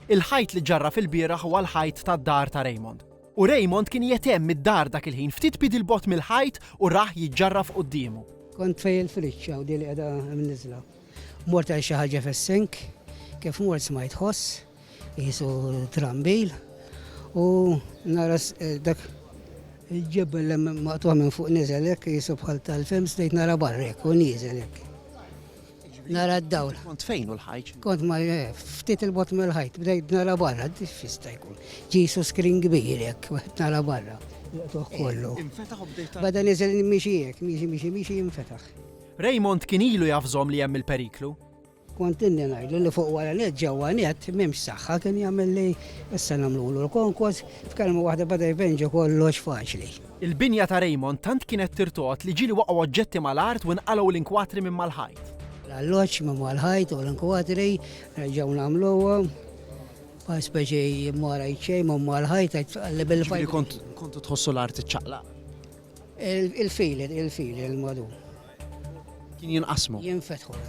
Il-ħajt li ġarra fil-bieraħ huwa l-ħajt tad-dar ta' Raymond. U Raymond kien jetemm id-dar dak il-ħin ftit bidil bot mill-ħajt u raħ jiġġarraf qudiemu. Kont fej il-friċċa u di li qiegħda mniżla. Mort għal xi ħaġa fis-sink, kif mort smajt ħoss, qisu trambil u nara dak il-ġibbel li maqtuħ minn fuq Niezel hekk qisu bħal tal-film stejt nara barra hekk u Niezel hekk. Nara d-dawl. Kont fejn l-ħajt? Kont ma ftit il-bot mill-ħajt, bdejt nara barra, fista jkun. Ġisu skrin kbir hekk, nara barra. Kollu. Infetaħ u bdejt. Bada Niezel miexi hekk, miexi jinfetaħ. Raymond kien ilu jafżhom li hemm il-periklu. Kont inni ngħidlu li fuq wara net ġewwa net m'hemmx saħħa kien jagħmel li issa nagħmlulu l-konkos f'kelma waħda bada jbenġu kollox faċli. Il-binja ta' Raymond tant kienet tirtot li ġieli waqgħu oġġetti mal-art u nqalgħu l-inkwatri minn mal-ħajt. L-alloġġ minn mal-ħajt u l-inkwatri reġgħu nagħmluha pa' speċi mara jċej minn mal-ħajt għalli bil-fajt. Kontu tħossu l-art iċċaqlaq? Il-fili il-madu. Kien jinqasmu? Jinfetħu.